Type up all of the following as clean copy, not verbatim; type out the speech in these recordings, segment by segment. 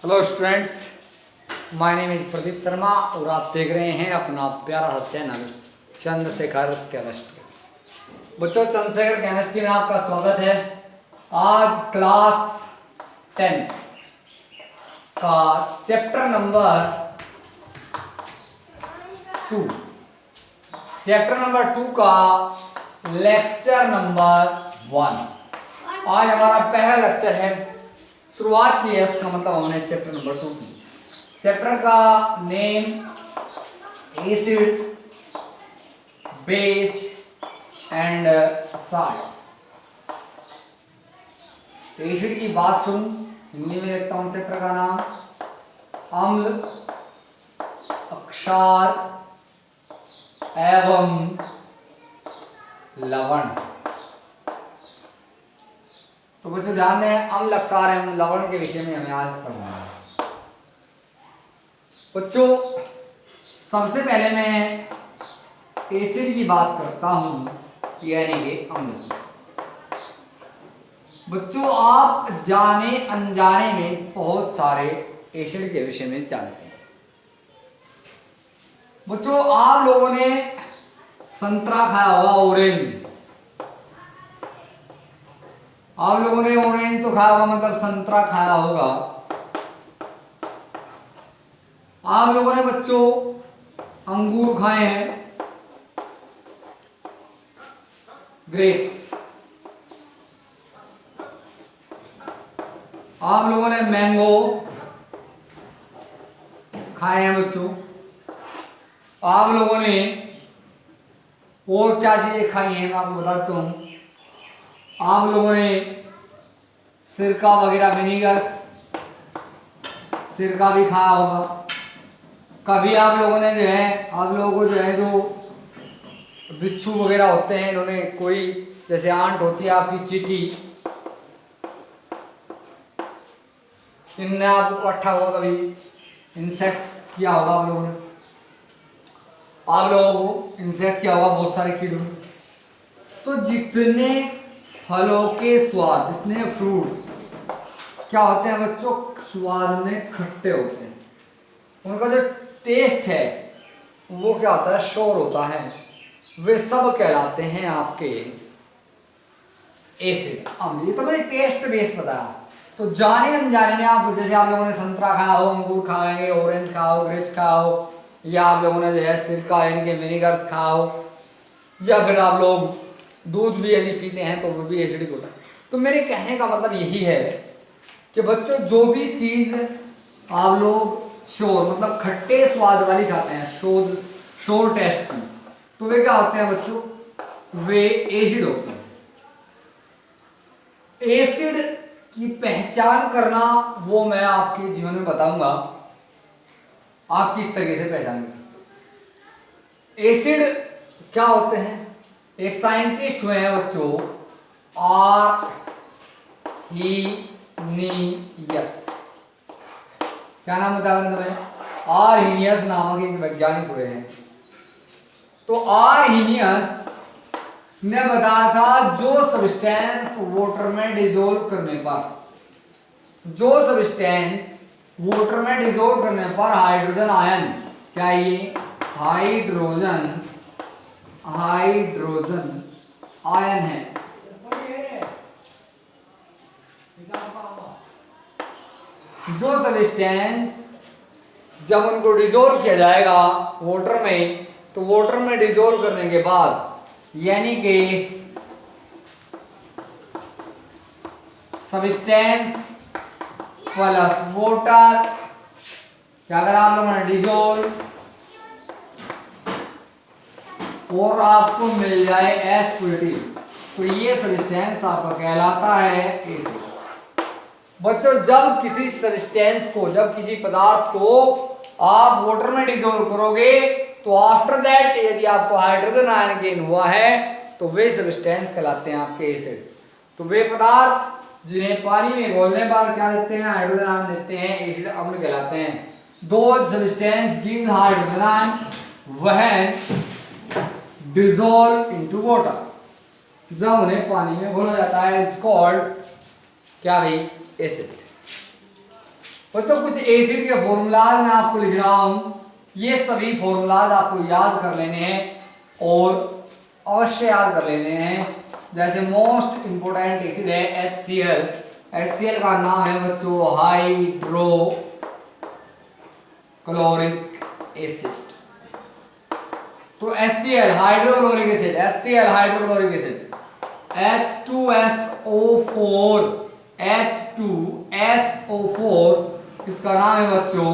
Hello students, my name is Pradeep Sharma और आप देख रहे हैं अपना प्यारा सा चैनल चंद्रशेखर केमिस्ट्री। बच्चों, चंद्रशेखर केमिस्ट्री में आपका स्वागत है। आज क्लास 10 का चैप्टर नंबर 2 का लेक्चर नंबर 1 आज हमारा पहला लेक्चर है। शुरुआत की है, इसका मतलब हमने चैप्टर नंबर 2 की। चैप्टर का name acid, base and salt. Acid की बात करूं, हिंदी में लिखता हूं चैप्टर का नाम अम्ल, क्षार एवं लवण। तो बच्चों ध्यान दें, अम्ल, क्षार एवं लवण के विषय में हमें आज पढ़ना है। बच्चों, सबसे पहले मैं एसिड की बात करता हूं, यानी कि अम्ल। बच्चों, आप जाने अनजाने में बहुत सारे एसिड के विषय में जानते हैं। बच्चों, आप लोगों ने संतरा खाया होगा, ऑरेंज। आप लोगों ने ऑरेंज तो खाया होगा, मतलब संतरा खाया होगा। आप लोगों ने बच्चों अंगूर खाए हैं, ग्रेप्स। आप लोगों ने मैंगो खाए हैं बच्चों। आप लोगों ने और क्या चीजें खाई हैं, मैं आपको बताता हूं। आप लोगों ने सिरका वगैरह, विनीगर्स, सिरका भी खाया होगा। कभी आप लोगों ने आप लोगों को जो बिच्छू वगैरह होते हैं, इन्होंने कोई, जैसे आंट होती है आपकी, चींटी, इनने आपको काटा होगा, कभी इंसेक्ट किया होगा आप लोगों ने। आप लोगों को इंसेक्ट किया होगा बहुत सारे कीड़ों। तो जितने फलों के स्वाद, जितने फ्रूट्स क्या होते हैं बच्चों, स्वाद में खट्टे होते हैं। उनका जो टेस्ट है वो क्या होता है, शोर होता है। वे सब कहलाते हैं आपके एसिड, अम्ल। ये तो मैंने टेस्ट बेस बताया। तो जाने अनजाने में आप, जैसे आप लोगों ने संतरा खाया हो, अंगूर खाएंगे, ऑरेंज खाया हो, ग्रेप्स खाया हो, या आप लोगों ने सिरका यानी कि विनेगर्स खाया हो, या फिर आप लोग दूध भी यदि पीते हैं तो वो भी एसिडिक होता है। तो मेरे कहने का मतलब यही है कि बच्चों, जो भी चीज़ आप लोग शोर, मतलब खट्टे स्वाद वाली खाते हैं, शोर टेस्ट की, तो वे क्या होते हैं बच्चों, वे एसिड होते हैं। एसिड की पहचान करना वो मैं आपके जीवन में बताऊंगा, आप किस तरीके से पहचान कर सकते हो। एसिड क्या होते हैं, एक साइंटिस्ट हुए हैं बच्चों, आर्हीनियस। क्या नाम बताया मैंने? आर्हीनियस नामक एक वैज्ञानिक हुए हैं। तो आर्हीनियस ने बताया था, जो सब्सटेंस वाटर में डिसॉल्व करने पर, हाइड्रोजन आयन, क्या ये हाइड्रोजन आयन है, जो सब्सटेंस जब उनको डिसॉल्व किया जाएगा वाटर में, तो वाटर में डिसॉल्व करने के बाद, यानी कि सब्सटेंस प्लस वाटर, क्या करा आप लोगों ने, डिसॉल्व, और आपको मिल जाए H+, तो ये सब्सटेंस आपका कहलाता है एसिड। बच्चों, जब किसी सब्सटेंस को, जब किसी पदार्थ को आप वाटर में डिसॉल्व करोगे, तो आफ्टर दैट यदि आपको हाइड्रोजन आयन गेन हुआ है, तो वे सब्सटेंस कहलाते हैं आपके एसिड। तो वे पदार्थ जिन्हें पानी में घोलने पर क्या देते हैं, हाइड्रोजन आयन देते हैं, एसिड अम्ल कहलाते हैं। दो substance gives hydrogen ion when dissolve into water, जब उन्हें पानी में घोला जाता है, इज कॉल्ड क्या भाई, एसिड। बच्चों कुछ एसिड के फॉर्मूलाज मैं आपको लिख रहा हूं, ये सभी फॉर्मूलाज आपको याद कर लेने हैं और अवश्य याद कर लेने हैं। जैसे मोस्ट इंपोर्टेंट एसिड है HCl। HCl का नाम है बच्चों हाइड्रो क्लोरिक एसिड। तो HCl hydrochloric acid, HCl hydrochloric acid, H2SO4, H2SO4 इसका नाम है बच्चों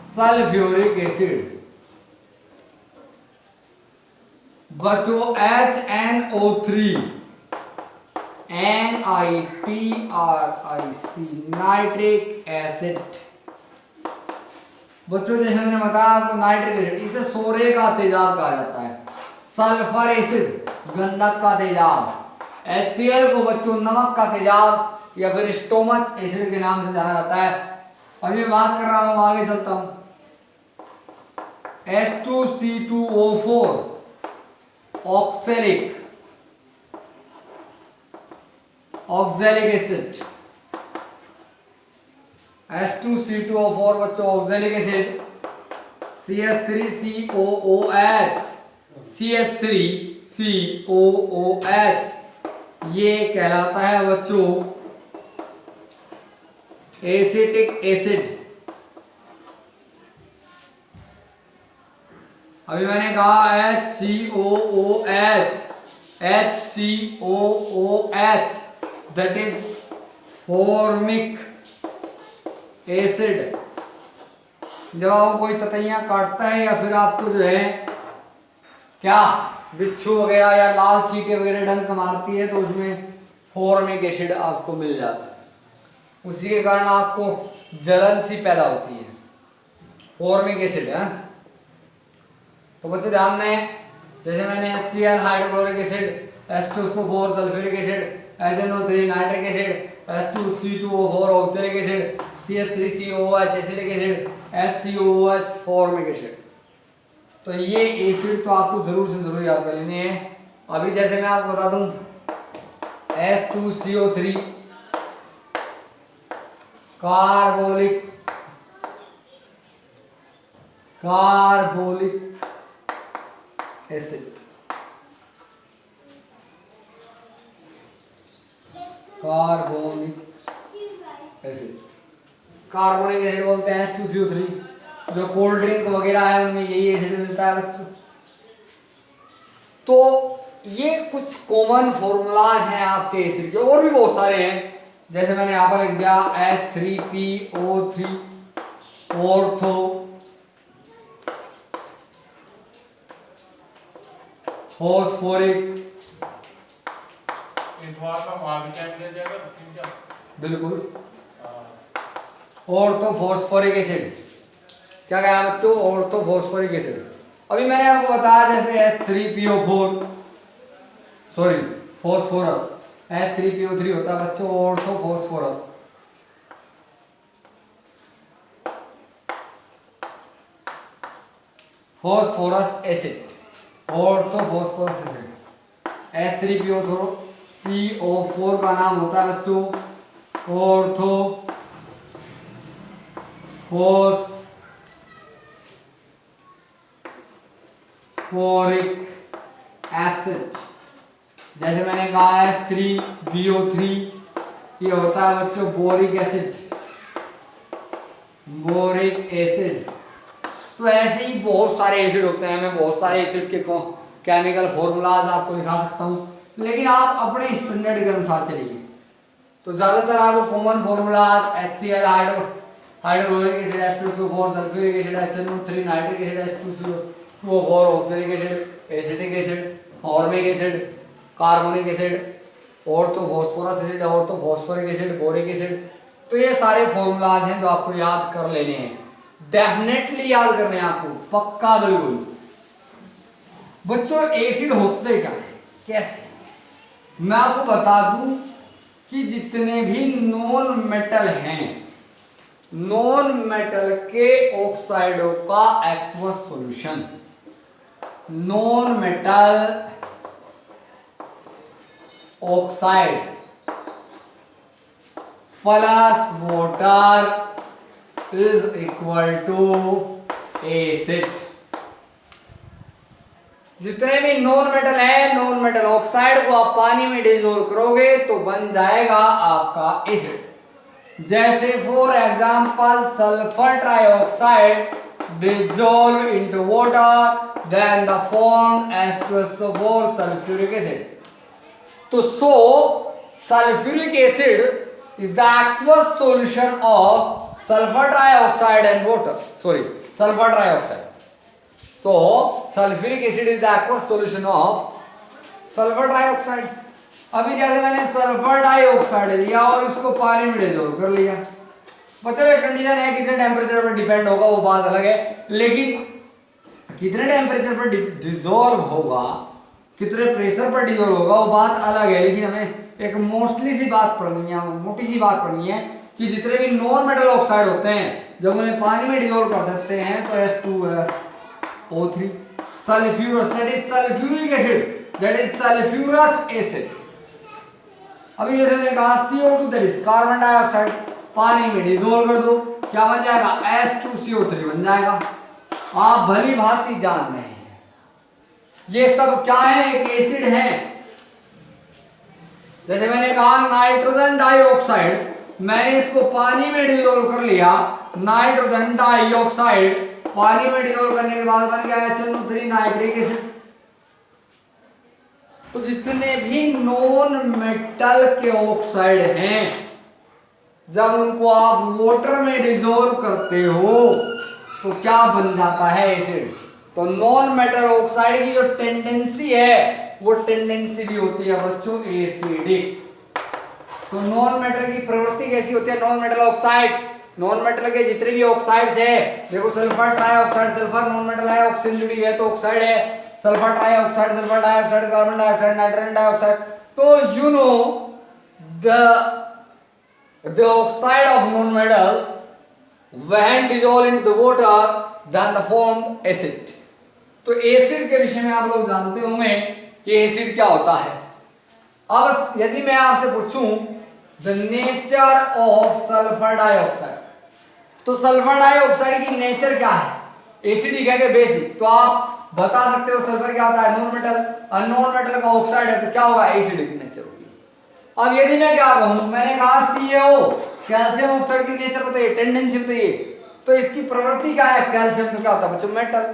सल्फ्यूरिक एसिड। बच्चों HNO3 NiTRiC नाइट्रिक एसिड। बच्चों जैसे मैंने बताया आपको नाइट्रिक एसिड, इसे सोरे का तेजाब कहा जाता है। सल्फर एसिड गंधक का तेजाब। HCl को बच्चों नमक का तेजाब या फिर स्टोमच एसिड के नाम से जाना जाता है। अभी मैं बात कर रहा हूं, आगे चलता हूं। H2C2O4 oxalic acid. H2C2O4 बच्चों ऑक्सैलिक एसिड। CH3COOH, CH3COOH ये कहलाता है बच्चों एसिटिक एसिड। अभी मैंने कहा HCOOH that is formic acid. जब आपको कोई ततैया काटता है या फिर आपको जो है क्या बिच्छू वगैरह या लाल चींटी वगैरह डंक मारती है तो उसमें फॉर्मिक एसिड आपको मिल जाता है, उसी के कारण आपको जलन सी पैदा होती है, फॉर्मिक एसिड है। तो बच्चों ध्यान में, जैसे मैंने HCl hydrochloric acid, H2SO4 sulphuric acid, HNO3 nitric acid, H2C2O4 oxalic acid, CH3COOH acetic acid, HCOOH formic acid. तो ये एसिड तो आपको जरूर से जरूर याद कर लेने हैं। अभी जैसे मैं आपको बता दूं H2CO3 carbolic acid, carbonic acid बोलते हैं H2CO3। जो कोल्ड ड्रिंक वगैरह है उनमें यही एसिड मिलता है बच्चों। तो ये कुछ कॉमन फॉर्मूलाज हैं आपके एसिड के, और भी बहुत सारे हैं। जैसे मैंने यहाँ पर लिख दिया H3PO3 ऑर्थो फॉस्फोरिक, बिल्कुल ऑर्थोफॉस्फोरिक एसिड। क्या कहा बच्चों? Orthophosphoric acid. अभी मैंने आपको बताया जैसे H3PO4 सॉरी फॉस्फोरस, H3PO3 होता है बच्चों orthophosphorus. Phosphorous acid, orthophosphorous acid. H3PO4 का नाम होता है बच्चों ऑर्थोफॉस्फोरिक एसिड। जैसे मैंने कहा H3BO3 ये होता है बच्चों बोरिक एसिड, बोरिक एसिड। तो ऐसे ही बहुत सारे एसिड होते हैं, मैं बहुत सारे एसिड के केमिकल फॉर्मूलाज आपको दिखा सकता हूँ, लेकिन आप अपने स्टैंडर्ड के अनुसार चलिए। तो ज़्यादातर आपको common formula HCl hydrochloric acid, H2SO4 sulphuric acid, HNO3 nitric acid, H2CO4 oxalic acid, acetic acid, formic acid, carbonic acid, orthophosphorous acid, orthophosphoric acid, boric acid. तो ये सारे फॉर्मूलाज हैं जो आपको याद कर लेने हैं, डेफिनेटली याद करने हैं आपको, पक्का बिल्कुल। बच्चों एसिड होते क्या है, कैसे? मैं आपको बता दूं कि जितने भी नॉन मेटल हैं, नॉन मेटल के ऑक्साइडों का aqueous solution, non metal oxide plus water is equal to acid. जितने भी नॉन मेटल है, नॉन मेटल ऑक्साइड को आप पानी में डिसॉल्व करोगे तो बन जाएगा आपका एसिड। जैसे for example sulphur trioxide dissolve into water then the form H2SO4 sulfuric acid। तो sulfuric acid is the aqueous solution of sulfur trioxide and water, sorry, sulfur trioxide। so sulfuric acid is the aqueous solution of sulfur trioxide। अभी जैसे मैंने sulphur dioxide लिया और इसको पानी में dissolve कर लिया, बच्चों एक कंडीशन है कितने टेम्परेचर पर डिपेंड होगा वो बात अलग है, लेकिन कितने टेम्परेचर पर डिसॉल्व होगा, कितने प्रेशर पर डिसॉल्व होगा वो बात अलग है। लेकिन हमें एक मोस्टली सी बात पढ़नी है, मोटी सी बात पढ़नी है कि जितने भी नॉन मेटल ऑक्साइड होते हैं जब उन्हें पानी में डिसॉल्व कर देते हैं तो H2SO3 sulphurous, that is sulphuric acid, that is sulphurous acid. अभी जैसे मैंने कहा CO2 that is carbon dioxide, पानी में डिसॉल्व कर दो क्या बन जाएगा H2CO3 बन जाएगा। आप भली भांति जान रहे हैं ये सब क्या है, एक एसिड है। जैसे मैंने कहा नाइट्रोजन डाइऑक्साइड, मैंने इसको पानी में डिसॉल्व कर लिया, नाइट्रोजन डाइऑक्साइड पानी में डिसॉल्व करने के बाद बन गया HNO3 नाइट्रिक एसिड। तो जितने भी नॉन मेटल के ऑक्साइड हैं जब उनको आप वाटर में डिसॉल्व करते हो तो क्या बन जाता है एसिड। तो नॉन मेटल ऑक्साइड की जो टेंडेंसी है वो टेंडेंसी भी होती है बच्चों एसिडिक। तो नॉन मेटल की प्रवृत्ति कैसी होती है, non metal oxide, non metal के जितने भी ऑक्साइड्स है, देखो sulphur trioxide, sulphur non metal है, ऑक्सीजन जुड़ी है तो ऑक्साइड है, sulphur trioxide, sulphur dioxide, carbon dioxide, nitrogen dioxide. तो you know the oxide of non-metals when dissolved into the water then the formed acid। तो acid के विषय में आप लोग जानते होंगे कि एसिड क्या होता है। अब यदि मैं आपसे पूछूं the nature of sulphur dioxide, तो सल्फर डाइऑक्साइड की नेचर क्या है, एसिडिक है कि बेसिक, तो आप बता सकते हो सल्फर क्या होता है, नॉन मेटल, और नॉन मेटल का ऑक्साइड है तो क्या होगा एसिडिक नेचर होगी। अब यदि मैं क्या कहूं, मैंने कहा CaO कैल्शियम ऑक्साइड की नेचर बताइए, टेंडेंसी बताइए, तो इसकी प्रवृत्ति क्या है, कैल्शियम तो क्या होता है बच्चों मेटल,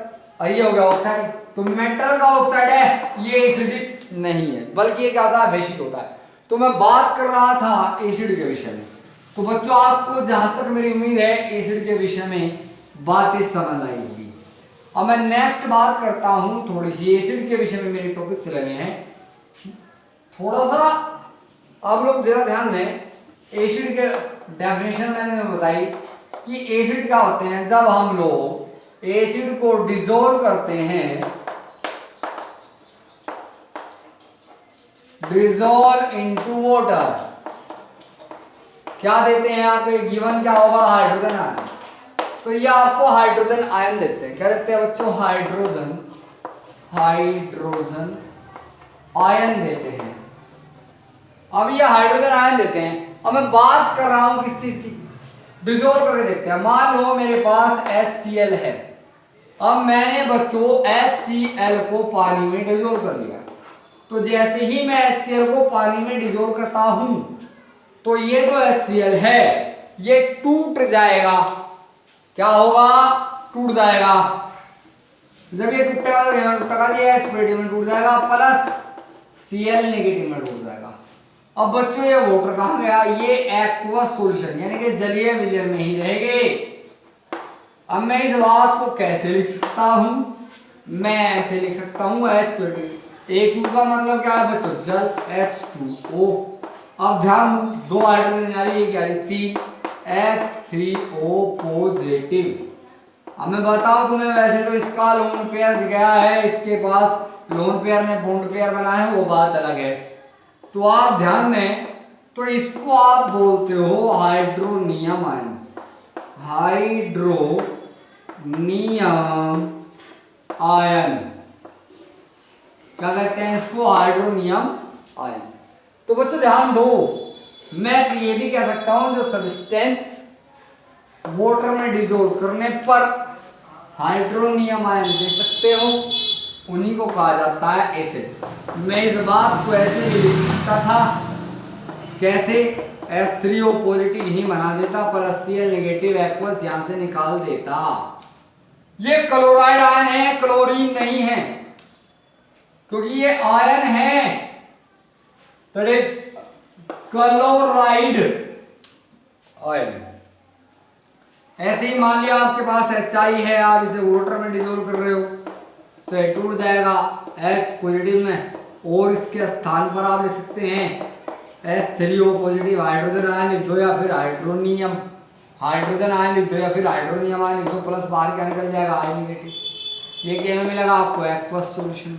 ये हो गया ऑक्साइड, तो मेटल का ऑक्साइड है ये एसिडिक नहीं है बल्कि ये क्या होता है बेसिक होता है। तो मैं बात कर रहा था एसिड के विषय में। तो बच्चों आपको जहां तक मेरी उम्मीद है एसिड के विषय में बातें समझ आई होगी। अब मैं नेक्स्ट बात करता हूं थोड़ी सी एसिड के विषय में, मेरे टॉपिक चले गए हैं, थोड़ा सा आप लोग जरा ध्यान दें। एसिड के डेफिनेशन मैंने बताई कि एसिड क्या होते हैं, जब हम लोग एसिड को डिसॉल्व करते हैं, डिसॉल्व इनटू वाटर, क्या देते हैं आपको, गिवन क्या होगा हाइड्रोजन आयन। तो ये आपको हाइड्रोजन आयन देते हैं, क्या देते हैं बच्चों, हाइड्रोजन आयन देते हैं। अब ये हाइड्रोजन आयन देते हैं। अब मैं बात कर रहा हूं किस चीज की, डिसॉल्व करके देखते हैं। मान लो मेरे पास HCl है, अब मैंने बच्चों HCl को पानी में डिसॉल्व कर लिया, तो जैसे ही मैं HCl को पानी में डिसॉल्व करता हूं तो ये जो HCl है ये टूट जाएगा, क्या होगा, टूट जाएगा। जब ये टूटेगा तो टका दिया H में टूट जाएगा, प्लस Cl नेगेटिव में टूट जाएगा। अब बच्चों ये वाटर कहां गया, ये एक्वस सॉल्यूशन यानी कि जलीय विलयन में ही रहेंगे। अब मैं इस बात को कैसे लिख सकता हूं, मैं ऐसे लिख सकता हूं H+, का मतलब क्या है बच्चों, जल H2O। अब ध्यान दो हाइड्रोजन जा रही है, क्या रही, 3 H3O पॉजिटिव। अब मैं बताऊं तुम्हें, वैसे तो इसका लोन पेयर गया है, इसके पास लोन पेयर ने बॉन्ड पेयर बना है, वो बात अलग है। तो आप ध्यान दें, तो इसको आप बोलते हो हाइड्रोनियम आयन, हाइड्रोनियम आयन, क्या कहते हैं इसको, हाइड्रोनियम आयन। तो बच्चों ध्यान दो, मैं ये भी कह सकता हूं जो सब्सटेंस वाटर में डिजोल्व करने पर हाइड्रोनियम आयन दे सकते हो, उन्हीं को कहा जाता है एसिड। मैं इस बात को ऐसे भी लिख सकता था, कैसे H3O पॉजिटिव ही बना देता पर Cl नेगेटिव एक्वस यहां से निकाल देता। ये क्लोराइड आयन है, क्लोरीन नहीं है, क्योंकि ये आयन है, दैट इज क्लोराइड आयन। ऐसे ही मान लिया आपके पास HI है, आप इसे वाटर में डिसोल्व कर रहे हो तो ये टूट जाएगा H पॉजिटिव में, और इसके स्थान पर आप लिख सकते हैं H3O पॉजिटिव हाइड्रोजन आयन लिख दो, या फिर हाइड्रोनियम हाइड्रोजन आयन लिख दो, या फिर हाइड्रोनियम आयन लिख दो, प्लस बाहर क्या निकल जाएगा I नेगेटिव। ये क्या में मिलेगा आपको एक्वस सॉल्यूशन।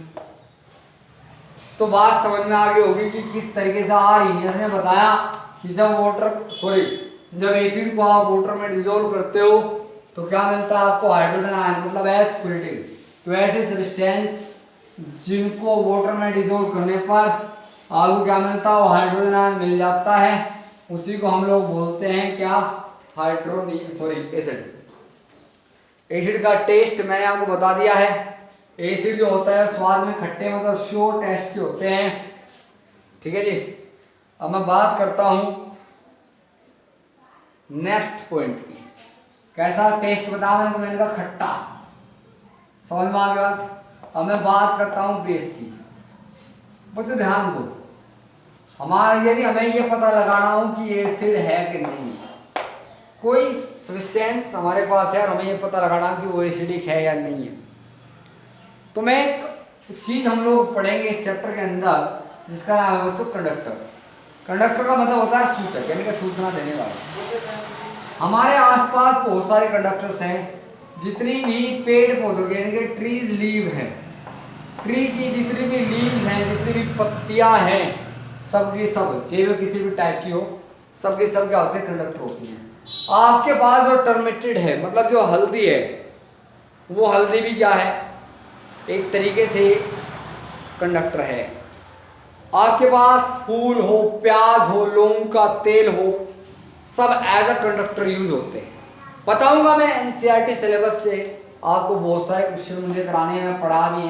तो बात समझ में आ गई होगी कि किस तरीके से आर्हेनियस ने बताया कि जब एसिड को आप वाटर में डिसॉल्व करते हो तो क्या मिलता है आपको, हाइड्रोजन आयन, मतलब H पॉजिटिव। तो ऐसे सब्सटेंस जिनको वाटर में डिसॉल्व करने पर आपको क्या मिलता है, हाइड्रोजन आयन मिल जाता है, उसी को हम लोग बोलते हैं क्या, एसिड। एसिड का टेस्ट मैंने आपको बता दिया है। एसिड जो होता है स्वाद में खट्टे, मतलब श्योर टेस्ट के होते हैं, ठीक है जी। अब मैं बात करता हूं नेक्स्ट पॉइंट की, कैसा टेस्ट बताया मैंने, तो मैंने कहा खट्टा, समझ में आ गया। अब मैं बात करता हूं बेस की। बच्चों ध्यान दो, यदि हमें ये पता लगाना हो कि एसिड है कि नहीं, कोई सब्सटेंस हमारे पास है और हमें ये पता लगाना कि वो एसिडिक है या नहीं है, तो मैं एक चीज हम लोग पढ़ेंगे इस चैप्टर के अंदर जिसका नाम है बच्चों कंडक्टर। कंडक्टर का मतलब होता है सूचक, यानी कि सूचना देने वाला। हमारे आसपास बहुत सारे कंडक्टर्स हैं, जितनी भी पेड़ पौधों के यानी कि ट्रीज लीव है, ट्री की जितनी भी लीव्स हैं, जितनी भी पत्तियां हैं, सब की सब, चाहे वो किसी भी टाइप की हो, सब के सब क्या होते हैं, कंडक्टर होती हैं। आपके पास जो टर्मेटेड है, मतलब जो हल्दी है, वो हल्दी भी क्या है, एक तरीके से कंडक्टर है। आपके पास फूल हो, प्याज हो, लौंग का तेल हो, सब एज अ कंडक्टर यूज होते हैं। बताऊंगा मैं एनसीईआरटी सिलेबस से, आपको बहुत सारे क्वेश्चन मुझे कराने में पढ़ा भी,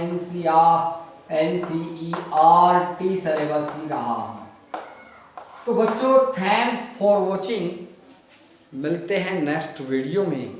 एनसीईआरटी सिलेबस ही रहा। तो बच्चों थैंक्स फॉर वॉचिंग, मिलते हैं नेक्स्ट वीडियो में।